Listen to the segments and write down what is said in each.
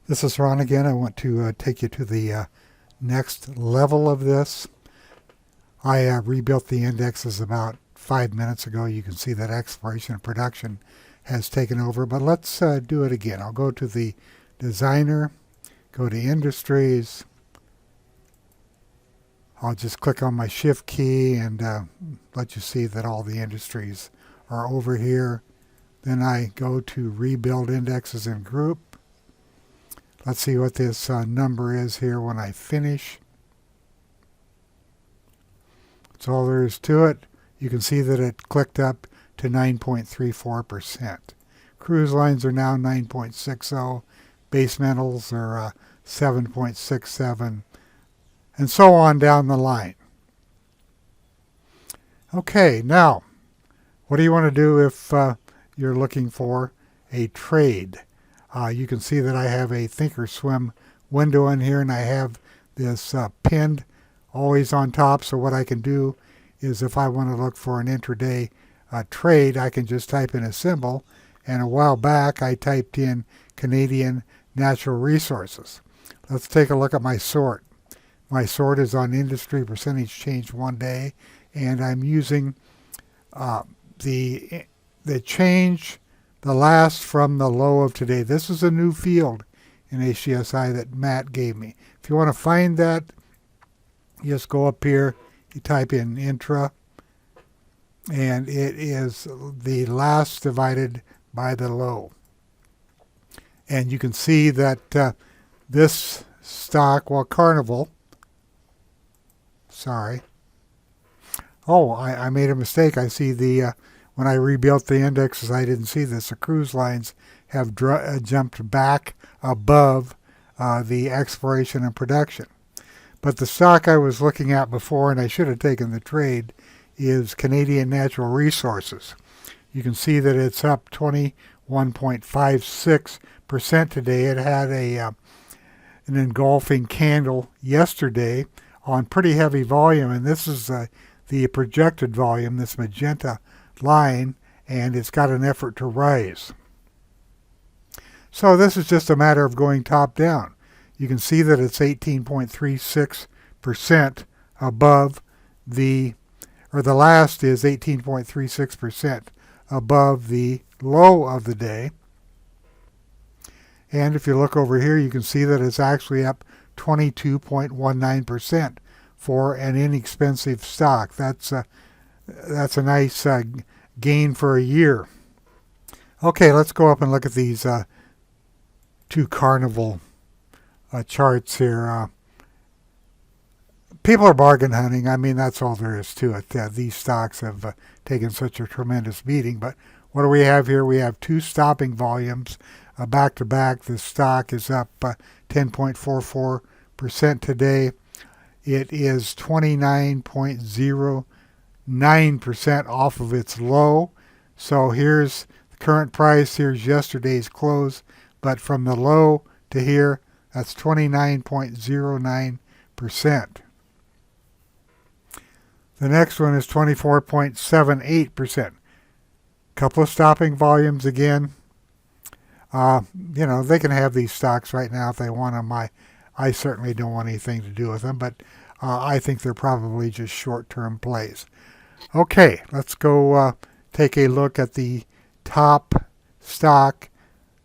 This is Ron again. I want to take you to the next level of this. I rebuilt the indexes about 5 minutes ago. You can see that exploration and production has taken over, but let's do it again. I'll go to the designer, go to industries. I'll just click on my shift key and let you see that all the industries are over here. Then I go to rebuild indexes and group. Let's see what this number is here when I finish. That's all there is to it. You can see that it clicked up to 9.34%. Cruise lines are now 9.60. Base metals are 7.67. And so on down the line. Okay, now, what do you want to do if you're looking for a trade? You can see that I have a thinkorswim window in here, and I have this pinned always on top. So what I can do is if I want to look for an intraday trade, I can just type in a symbol. And a while back, I typed in Canadian Natural Resources. Let's take a look at my sort. My sort is on industry percentage change 1 day, and I'm using the change, the last from the low of today. This is a new field in HGSI that Matt gave me. If you want to find that, you just go up here, you type in intra, and it is the last divided by the low. And you can see that this stock, well, Carnival, sorry. Oh, I made a mistake. I see when I rebuilt the indexes, I didn't see this. The cruise lines have jumped back above the exploration and production. But the stock I was looking at before, and I should have taken the trade, is Canadian Natural Resources. You can see that it's up 21.56% today. It had an engulfing candle yesterday on pretty heavy volume, and this is the projected volume, this magenta line, and it's got an effort to rise. So this is just a matter of going top down. You can see that it's 18.36% above the last is 18.36% above the low of the day. And if you look over here, you can see that it's actually up 22.19% for an inexpensive stock. That's a nice gain for a year. Okay, let's go up and look at these two Carnival charts here. People are bargain hunting. I mean, that's all there is to it. These stocks have taken such a tremendous beating. But what do we have here? We have two stopping volumes back to back. This stock is up 10.44% today. It is 29.09% off of its low. So here's the current price. Here's yesterday's close. But from the low to here, that's 29.09%. The next one is 24.78%. Couple of stopping volumes again. They can have these stocks right now if they want them. I certainly don't want anything to do with them, but I think they're probably just short-term plays. Okay, let's go take a look at the top stock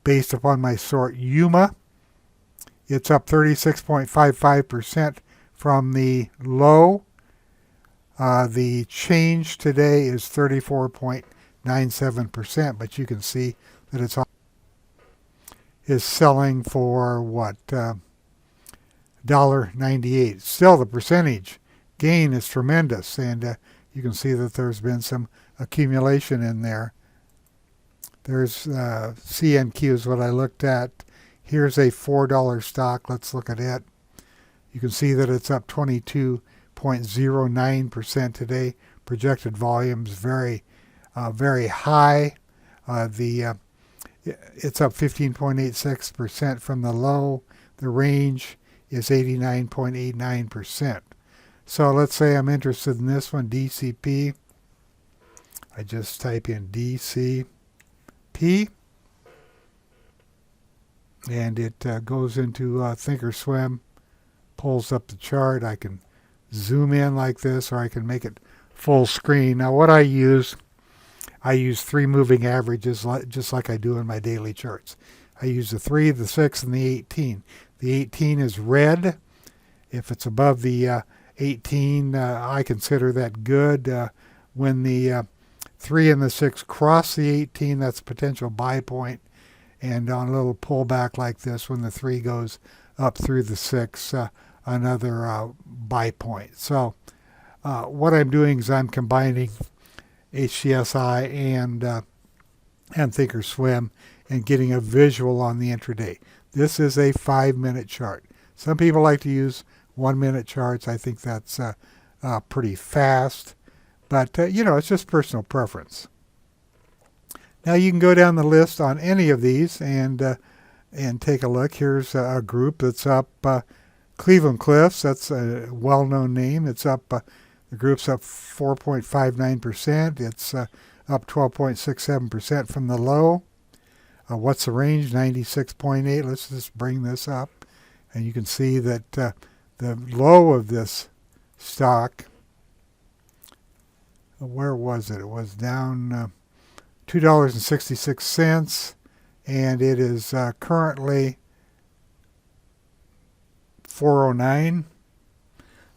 based upon my sort, Yuma. It's up 36.55% from the low. The change today is 34.97%, but you can see that it's selling for what? $1.98. Still, the percentage gain is tremendous, and you can see that there's been some accumulation in there. There's CNQ is what I looked at. Here's a $4 stock. Let's look at it. You can see that it's up 22.09% today. Projected volumes very high. It's up 15.86% from the low. The range is 89.89%. So let's say I'm interested in this one, DCP. I just type in DCP. and it goes into Thinkorswim, pulls up the chart. I can zoom in like this, or I can make it full screen. Now what I use 3 moving averages just like I do in my daily charts. I use the 3, the 6, and the 18. The 18 is red. If it's above the 18, I consider that good. When the 3 and the 6 cross the 18, that's a potential buy point. And on a little pullback like this, when the 3 goes up through the 6, another buy point. So what I'm doing is I'm combining HGSI and Thinkorswim and getting a visual on the intraday. This is a 5-minute chart. Some people like to use 1-minute charts. I think that's pretty fast, but it's just personal preference. Now you can go down the list on any of these and take a look. Here's a group that's up. Cleveland Cliffs, that's a well-known name. It's up. The group's up 4.59%. It's up 12.67% from the low. What's the range? 96.8. Let's just bring this up, and you can see that the low of this stock, where was it? It was down $2.66, and it is currently 409.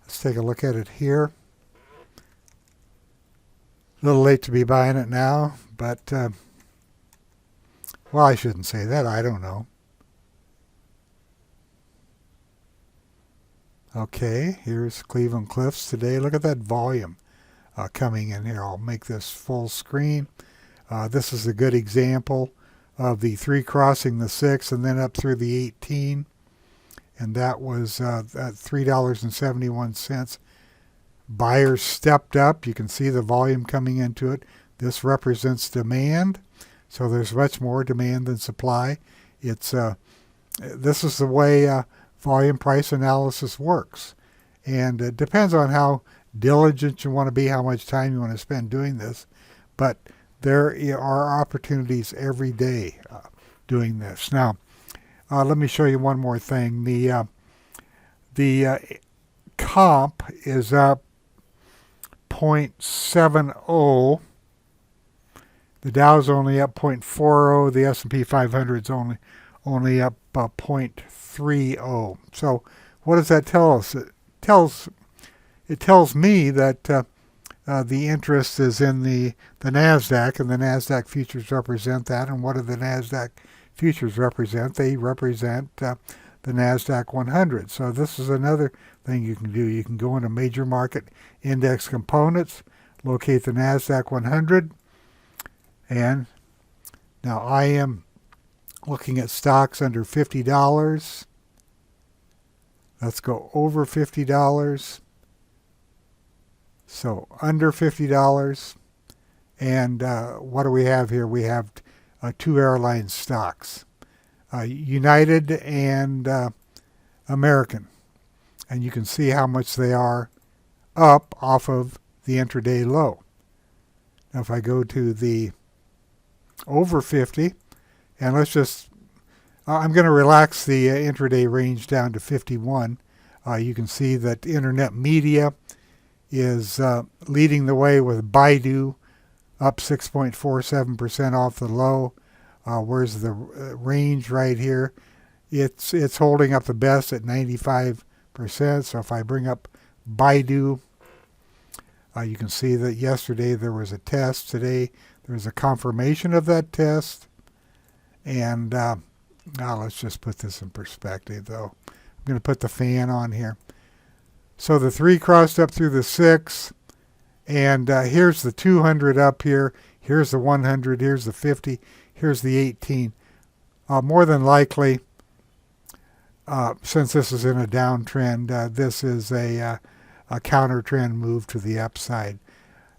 Let's take a look at it here. A little late to be buying it now, but well, I shouldn't say that. I don't know. Okay, here's Cleveland Cliffs today. Look at that volume coming in here. I'll make this full screen. This is a good example of the 3 crossing the 6 and then up through the 18. And that was at $3.71. Buyers stepped up. You can see the volume coming into it. This represents demand. So there's much more demand than supply. This is the way volume price analysis works. And it depends on how diligent you want to be, how much time you want to spend doing this. But there are opportunities every day doing this. Now, let me show you one more thing. The comp is up 0.70. The Dow's only up 0.40. The S&P 500 is only up 0.30. So what does that tell us? It tells me that the interest is in the NASDAQ, and the NASDAQ futures represent that. And what do the NASDAQ futures represent? They represent the NASDAQ 100. So this is another thing you can do. You can go into major market index components, locate the NASDAQ 100, and now I am looking at stocks under $50. Let's go over $50. So under $50. And what do we have here? We have 2 airline stocks, United and American. And you can see how much they are up off of the intraday low. Now if I go to the over 50, and let's just, I'm going to relax the intraday range down to 51. You can see that internet media is leading the way with Baidu up 6.47% off the low. Where's the range right here? It's holding up the best at 95%. So if I bring up Baidu, you can see that yesterday there was a test. Today there's a confirmation of that test. And now let's just put this in perspective, though. I'm going to put the fan on here. So the 3 crossed up through the 6. And here's the 200 up here. Here's the 100. Here's the 50. Here's the 18. More than likely, since this is in a downtrend, this is a counter trend move to the upside.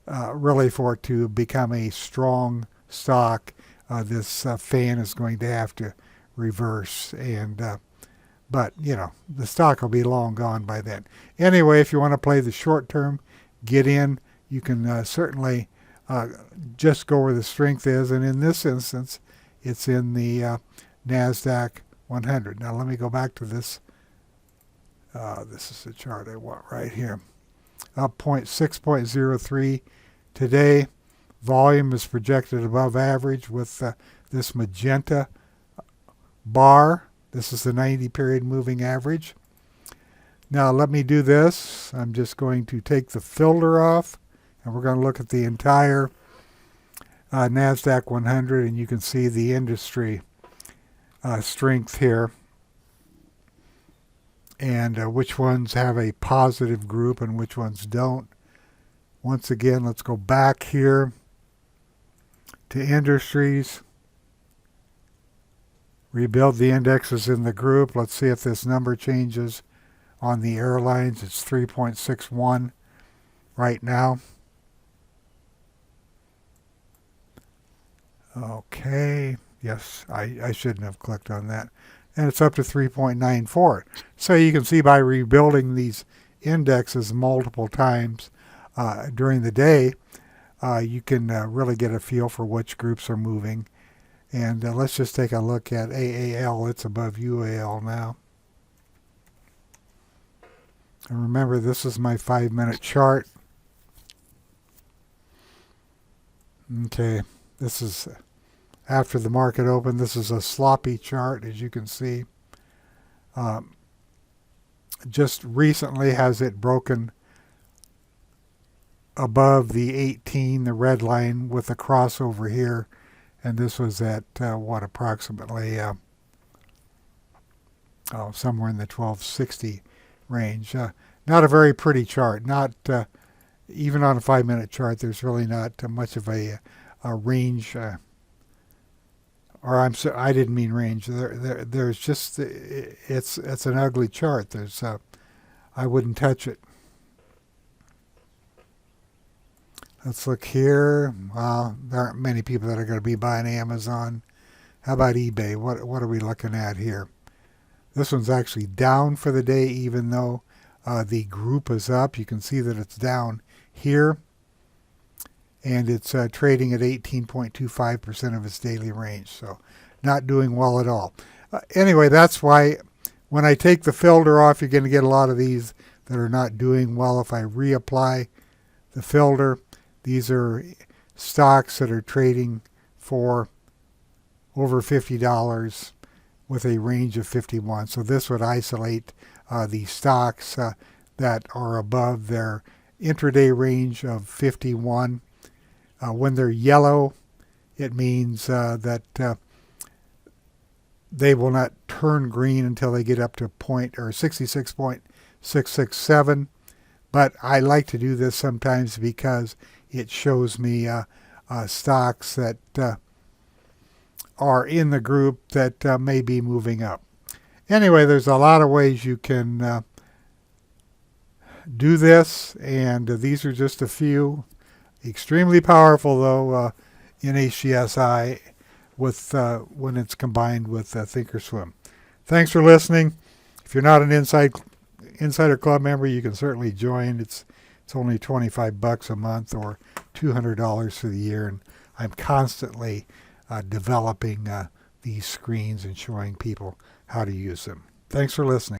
Really, for it to become a strong stock, this fan is going to have to reverse. But the stock will be long gone by then. Anyway, if you want to play the short term, get in. You can certainly just go where the strength is, and in this instance, it's in the NASDAQ 100. Now let me go back to this. This is the chart I want right here. Up 6.03 today. Volume is projected above average with this magenta bar. This is the 90 period moving average. Now let me do this. I'm just going to take the filter off, and we're going to look at the entire NASDAQ 100, and you can see the industry strength here, and which ones have a positive group and which ones don't. Once again, let's go back here to industries. Rebuild the indexes in the group. Let's see if this number changes on the airlines. It's 3.61 right now. Okay. Yes, I shouldn't have clicked on that. And it's up to 3.94. So you can see by rebuilding these indexes multiple times during the day, you can really get a feel for which groups are moving. And let's just take a look at AAL. It's above UAL now. And remember, this is my 5-minute chart. Okay, this is after the market opened. This is a sloppy chart, as you can see. Just recently has it broken above the 18, the red line with a crossover here. And this was at, approximately somewhere in the 1260 range. Not a very pretty chart. Not even on a 5-minute chart, there's really not much of a range. I didn't mean range. There's just it's an ugly chart. I wouldn't touch it. Let's look here. Well, there aren't many people that are going to be buying Amazon. How about eBay? What are we looking at here? This one's actually down for the day, even though the group is up. You can see that it's down here. And it's trading at 18.25% of its daily range. So not doing well at all. Anyway, that's why when I take the filter off, you're going to get a lot of these that are not doing well. If I reapply the filter, these are stocks that are trading for over $50 with a range of 51. So this would isolate the stocks that are above their intraday range of 51. When they're yellow, it means that they will not turn green until they get up to 66.667. But I like to do this sometimes because it shows me stocks that are in the group that may be moving up. Anyway, there's a lot of ways you can do this, and these are just a few. Extremely powerful, though, in HGSI with when it's combined with Thinkorswim. Thanks for listening. If you're not an Insider Club member, you can certainly join. It's only $25 a month or $200 for the year, and I'm constantly developing these screens and showing people how to use them. Thanks for listening.